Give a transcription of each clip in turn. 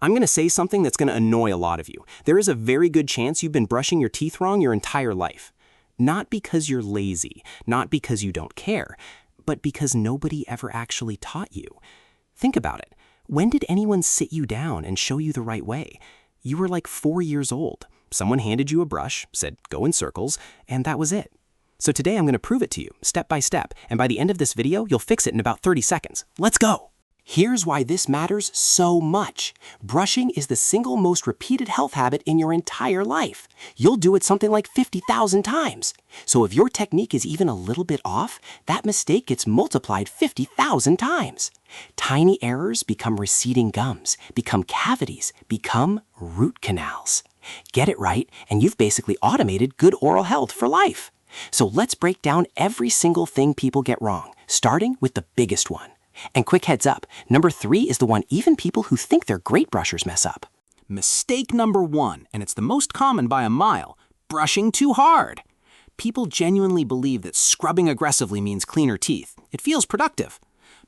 I'm going to say something that's going to annoy a lot of you. There is a very good chance you've been brushing your teeth wrong your entire life. Not because you're lazy, not because you don't care, but because nobody ever actually taught you. Think about it. When did anyone sit you down and show you the right way? You were like 4 years old. Someone handed you a brush, said go in circles, and that was it. So today I'm going to prove it to you, step by step, and by the end of this video, you'll fix it in about 30 seconds. Let's go! Here's why this matters so much. Brushing is the single most repeated health habit in your entire life. You'll do it something like 50,000 times. So if your technique is even a little bit off, that mistake gets multiplied 50,000 times. Tiny errors become receding gums, become cavities, become root canals. Get it right, and you've basically automated good oral health for life. So let's break down every single thing people get wrong, starting with the biggest one. And quick heads up, number 3 is the one even people who think they're great brushers mess up. Mistake number 1, and it's the most common by a mile, brushing too hard. People genuinely believe that scrubbing aggressively means cleaner teeth. It feels productive.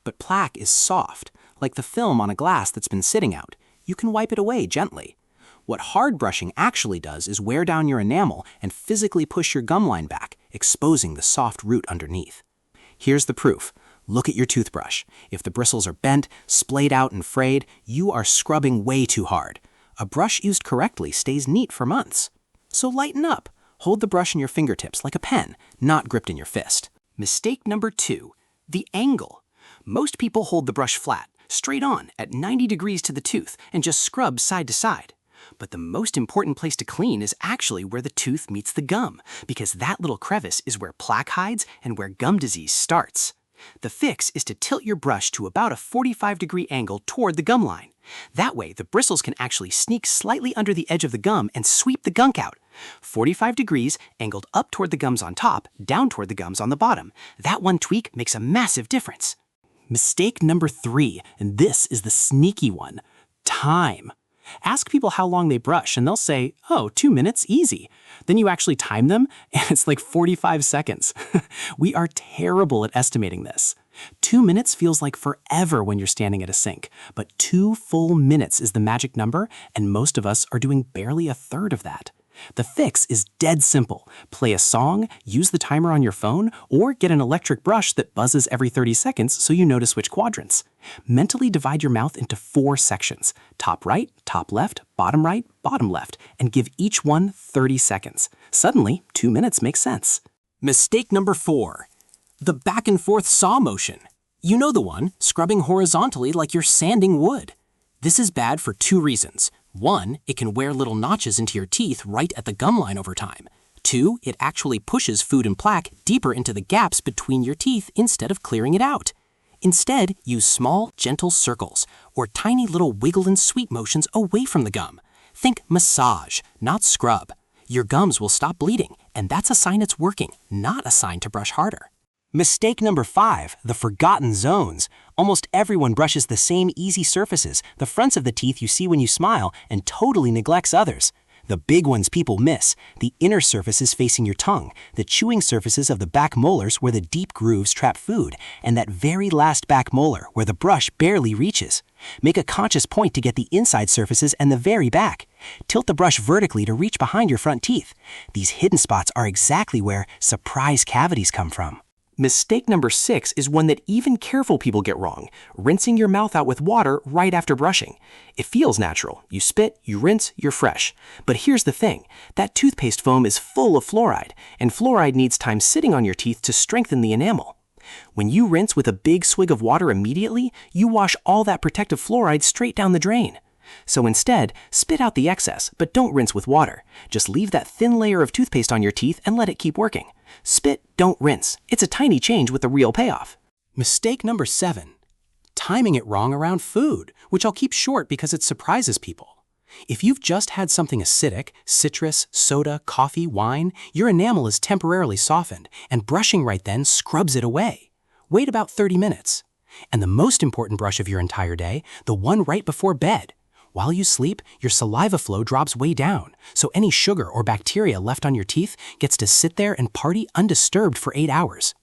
But plaque is soft, like the film on a glass that's been sitting out. You can wipe it away gently. What hard brushing actually does is wear down your enamel and physically push your gum line back, exposing the soft root underneath. Here's the proof. Look at your toothbrush. If the bristles are bent, splayed out and frayed, you are scrubbing way too hard. A brush used correctly stays neat for months. So lighten up. Hold the brush in your fingertips like a pen, not gripped in your fist. Mistake number 2, the angle. Most people hold the brush flat, straight on, at 90 degrees to the tooth, and just scrub side to side. But the most important place to clean is actually where the tooth meets the gum, because that little crevice is where plaque hides and where gum disease starts. The fix is to tilt your brush to about a 45-degree angle toward the gum line. That way, the bristles can actually sneak slightly under the edge of the gum and sweep the gunk out. 45 degrees, angled up toward the gums on top, down toward the gums on the bottom. That one tweak makes a massive difference. Mistake number 3, and this is the sneaky one, time. Ask people how long they brush, and they'll say, oh, 2 minutes, easy. Then you actually time them, and it's like 45 seconds. We are terrible at estimating this. 2 minutes feels like forever when you're standing at a sink, but 2 full minutes is the magic number, and most of us are doing barely a third of that. The fix is dead simple. Play a song, use the timer on your phone, or get an electric brush that buzzes every 30 seconds so you notice which quadrants. Mentally divide your mouth into 4 sections, top right, top left, bottom left, and give each one 30 seconds. Suddenly, 2 minutes makes sense. Mistake number 4, the back and forth saw motion. You know the one, scrubbing horizontally like you're sanding wood. This is bad for 2 reasons. 1, it can wear little notches into your teeth right at the gum line over time. 2, it actually pushes food and plaque deeper into the gaps between your teeth instead of clearing it out. Instead, use small, gentle circles, or tiny little wiggle and sweep motions away from the gum. Think massage, not scrub. Your gums will stop bleeding, and that's a sign it's working, not a sign to brush harder. Mistake number 5, the forgotten zones. Almost everyone brushes the same easy surfaces, the fronts of the teeth you see when you smile, and totally neglects others. The big ones people miss, the inner surfaces facing your tongue, the chewing surfaces of the back molars where the deep grooves trap food, and that very last back molar where the brush barely reaches. Make a conscious point to get the inside surfaces and the very back. Tilt the brush vertically to reach behind your front teeth. These hidden spots are exactly where surprise cavities come from. Mistake number 6 is one that even careful people get wrong, rinsing your mouth out with water right after brushing. It feels natural. You spit, you rinse, you're fresh. But here's the thing, that toothpaste foam is full of fluoride, and fluoride needs time sitting on your teeth to strengthen the enamel. When you rinse with a big swig of water immediately, you wash all that protective fluoride straight down the drain. So instead, spit out the excess, but don't rinse with water. Just leave that thin layer of toothpaste on your teeth and let it keep working. Spit, don't rinse. It's a tiny change with a real payoff. Mistake number 7, timing it wrong around food, which I'll keep short because it surprises people. If you've just had something acidic, citrus, soda, coffee, wine, your enamel is temporarily softened, and brushing right then scrubs it away. Wait about 30 minutes. And the most important brush of your entire day, the one right before bed. While you sleep, your saliva flow drops way down, so any sugar or bacteria left on your teeth gets to sit there and party undisturbed for 8 hours.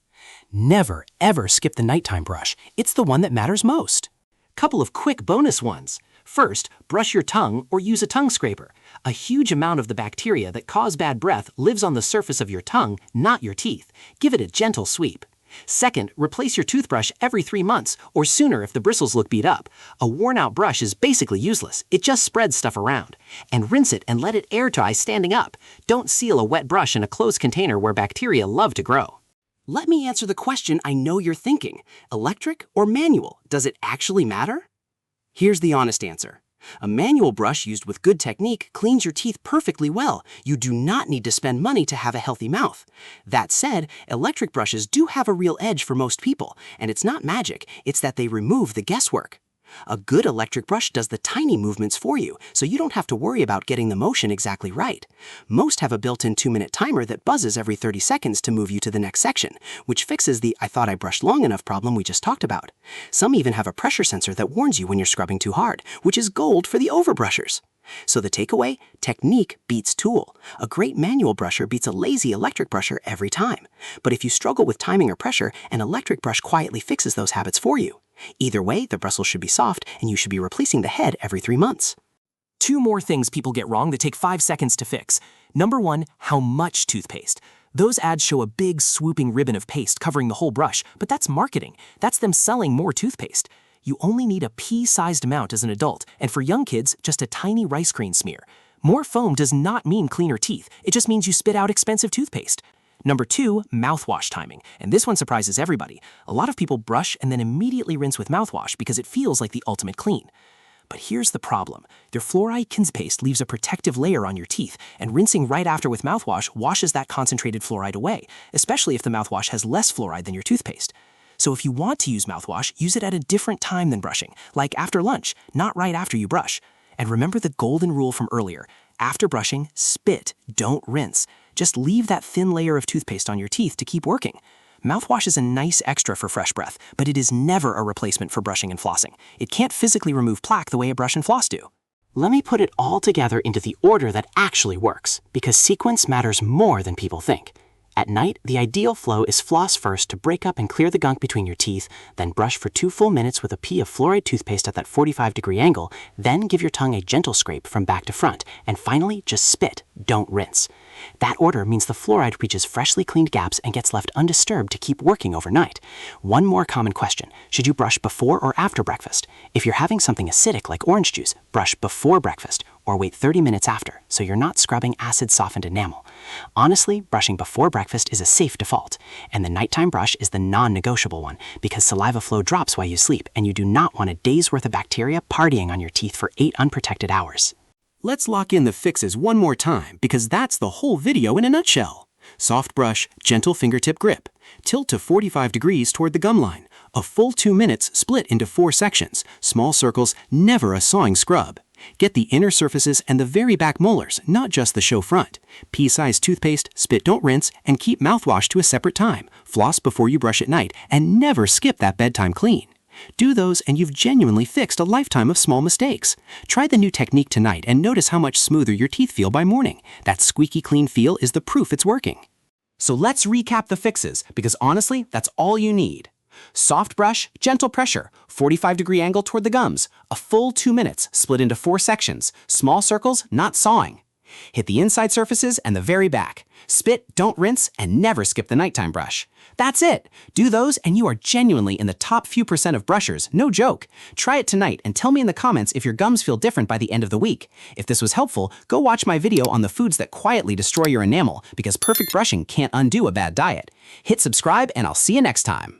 Never, ever skip the nighttime brush. It's the one that matters most. Couple of quick bonus ones. First, brush your tongue or use a tongue scraper. A huge amount of the bacteria that cause bad breath lives on the surface of your tongue, not your teeth. Give it a gentle sweep. Second, replace your toothbrush every 3 months, or sooner if the bristles look beat up. A worn-out brush is basically useless. It just spreads stuff around. And rinse it and let it air dry standing up. Don't seal a wet brush in a closed container where bacteria love to grow. Let me answer the question I know you're thinking. Electric or manual? Does it actually matter? Here's the honest answer. A manual brush used with good technique cleans your teeth perfectly well. You do not need to spend money to have a healthy mouth. That said, electric brushes do have a real edge for most people, and it's not magic, it's that they remove the guesswork. A good electric brush does the tiny movements for you, so you don't have to worry about getting the motion exactly right. Most have a built-in 2-minute timer that buzzes every 30 seconds to move you to the next section, which fixes the "I thought I brushed long enough" problem we just talked about. Some even have a pressure sensor that warns you when you're scrubbing too hard, which is gold for the overbrushers. So the takeaway? Technique beats tool. A great manual brusher beats a lazy electric brusher every time. But if you struggle with timing or pressure, an electric brush quietly fixes those habits for you. Either way, the bristles should be soft, and you should be replacing the head every 3 months. 2 more things people get wrong that take 5 seconds to fix. Number 1, how much toothpaste. Those ads show a big swooping ribbon of paste covering the whole brush, but that's marketing. That's them selling more toothpaste. You only need a pea-sized amount as an adult, and for young kids, just a tiny rice grain smear. More foam does not mean cleaner teeth, it just means you spit out expensive toothpaste. Number 2, mouthwash timing, and this one surprises everybody. A lot of people brush and then immediately rinse with mouthwash because it feels like the ultimate clean. But here's the problem. Their fluoride toothpaste leaves a protective layer on your teeth, and rinsing right after with mouthwash washes that concentrated fluoride away, especially if the mouthwash has less fluoride than your toothpaste. So if you want to use mouthwash, use it at a different time than brushing, like after lunch, not right after you brush. And remember the golden rule from earlier. After brushing, spit, don't rinse. Just leave that thin layer of toothpaste on your teeth to keep working. Mouthwash is a nice extra for fresh breath, but it is never a replacement for brushing and flossing. It can't physically remove plaque the way a brush and floss do. Let me put it all together into the order that actually works, because sequence matters more than people think. At night, the ideal flow is floss first to break up and clear the gunk between your teeth, then brush for 2 full minutes with a pea of fluoride toothpaste at that 45-degree angle, then give your tongue a gentle scrape from back to front, and finally, just spit, don't rinse. That order means the fluoride reaches freshly cleaned gaps and gets left undisturbed to keep working overnight. One more common question, should you brush before or after breakfast? If you're having something acidic like orange juice, brush before breakfast, or wait 30 minutes after, so you're not scrubbing acid-softened enamel. Honestly, brushing before breakfast is a safe default, and the nighttime brush is the non-negotiable one, because saliva flow drops while you sleep, and you do not want a day's worth of bacteria partying on your teeth for 8 unprotected hours. Let's lock in the fixes one more time, because that's the whole video in a nutshell. Soft brush, gentle fingertip grip. Tilt to 45 degrees toward the gum line. A full 2 minutes split into 4 sections. Small circles, never a sawing scrub. Get the inner surfaces and the very back molars, not just the show front. Pea-sized toothpaste, spit don't rinse, and keep mouthwash to a separate time. Floss before you brush at night, and never skip that bedtime clean. Do those and you've genuinely fixed a lifetime of small mistakes. Try the new technique tonight and notice how much smoother your teeth feel by morning. That squeaky clean feel is the proof it's working. So let's recap the fixes, because honestly, that's all you need. Soft brush, gentle pressure, 45-degree angle toward the gums, a full 2 minutes split into 4 sections, small circles, not sawing. Hit the inside surfaces and the very back. Spit, don't rinse, and never skip the nighttime brush. That's it. Do those and you are genuinely in the top few % of brushers, no joke. Try it tonight and tell me in the comments if your gums feel different by the end of the week. If this was helpful, go watch my video on the foods that quietly destroy your enamel, because perfect brushing can't undo a bad diet. Hit subscribe and I'll see you next time.